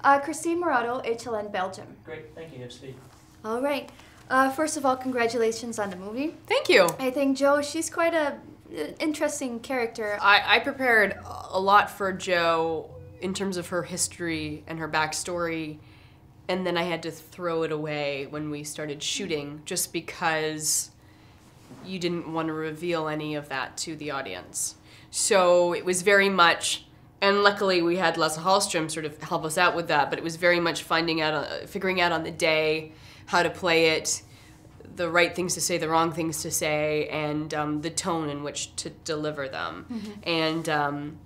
Kristien Morato, HLN Belgium. Great, thank you, Steve. All right. First of all, congratulations on the movie. Thank you. I think Jo, she's quite a interesting character. I prepared a lot for Jo in terms of her history and her backstory, and then I had to throw it away when we started shooting just because you didn't want to reveal any of that to the audience. So it was very much, and luckily we had Lasse Hallström sort of help us out with that, but it was very much figuring out on the day how to play it, the right things to say, the wrong things to say, and the tone in which to deliver them. Mm-hmm. And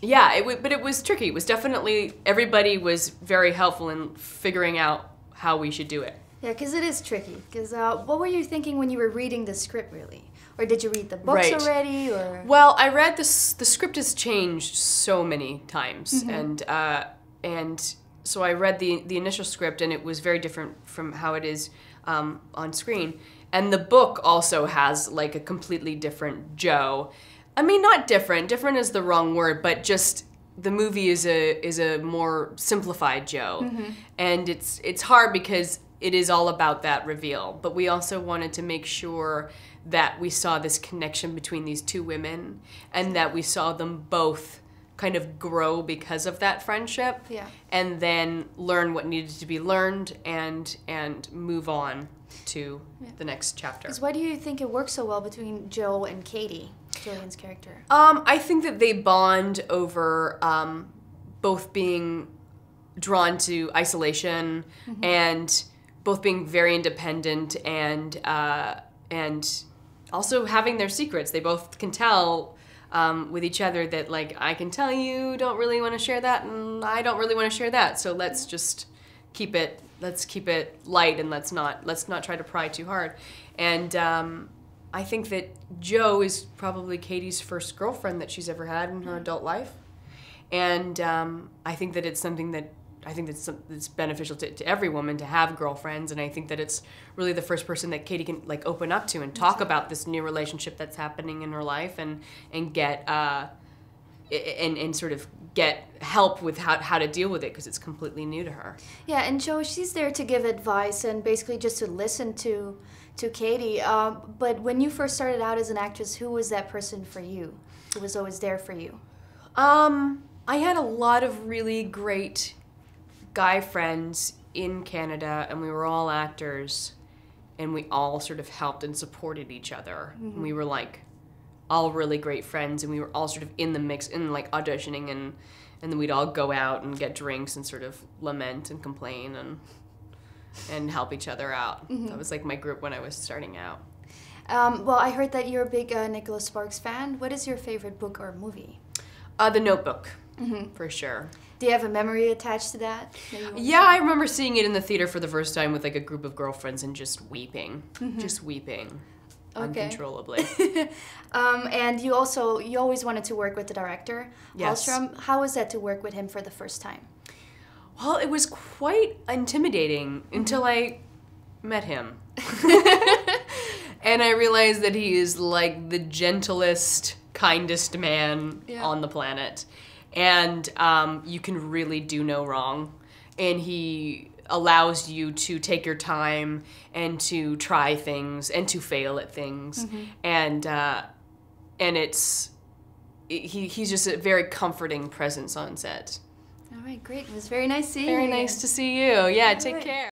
yeah, but it was tricky. It was definitely, everybody was very helpful in figuring out how we should do it. Yeah, because it is tricky. Because what were you thinking when you were reading the script, really? Or did you read the books already? Or well, I read the script has changed so many times, mm-hmm. and so I read the initial script, and it was very different from how it is on screen. And the book also has like a completely different Jo. I mean, not different. Different is the wrong word, but just the movie is a more simplified Jo, mm-hmm. and it's hard because it is all about that reveal. But we also wanted to make sure that we saw this connection between these two women, and that we saw them both kind of grow because of that friendship, yeah. and then learn what needed to be learned and move on to the next chapter. Because why do you think it works so well between Jo and Katie, Jillian's character? I think that they bond over both being drawn to isolation, mm-hmm. and both being very independent and also having their secrets. They both can tell with each other that, like, I can tell you don't really want to share that, and I don't really want to share that. So let's just keep it light, and let's not try to pry too hard. And I think that Jo is probably Katie's first girlfriend that she's ever had in her adult life, and I think that it's something that it's beneficial to every woman to have girlfriends, and I think that it's really the first person that Katie can like open up to and talk about this new relationship that's happening in her life, and get and sort of get help with how to deal with it, because it's completely new to her. Yeah, and Jo, she's there to give advice and basically just to listen to Katie. But when you first started out as an actress, who was that person for you? Who was always there for you? I had a lot of really great guy friends in Canada, and we were all actors, and we all sort of helped and supported each other. Mm-hmm. And we were like all really great friends, and we were all sort of in the mix, in like auditioning, and then we'd all go out and get drinks and sort of lament and complain and help each other out. Mm-hmm. That was like my group when I was starting out. Well, I heard that you're a big Nicholas Sparks fan. What is your favorite book or movie? The Notebook, mm-hmm. for sure. Do you have a memory attached to that? Yeah, I remember seeing it in the theater for the first time with like a group of girlfriends and just weeping, uncontrollably. And you always wanted to work with the director, yes. Hallström. How was that to work with him for the first time? Well, it was quite intimidating until I met him. And I realized that he is like the gentlest, kindest man on the planet. And you can really do no wrong. And he allows you to take your time and to try things and to fail at things. Mm-hmm. And he's just a very comforting presence on set. All right, great. It was very nice seeing you. Very nice to see you. Yeah, take care.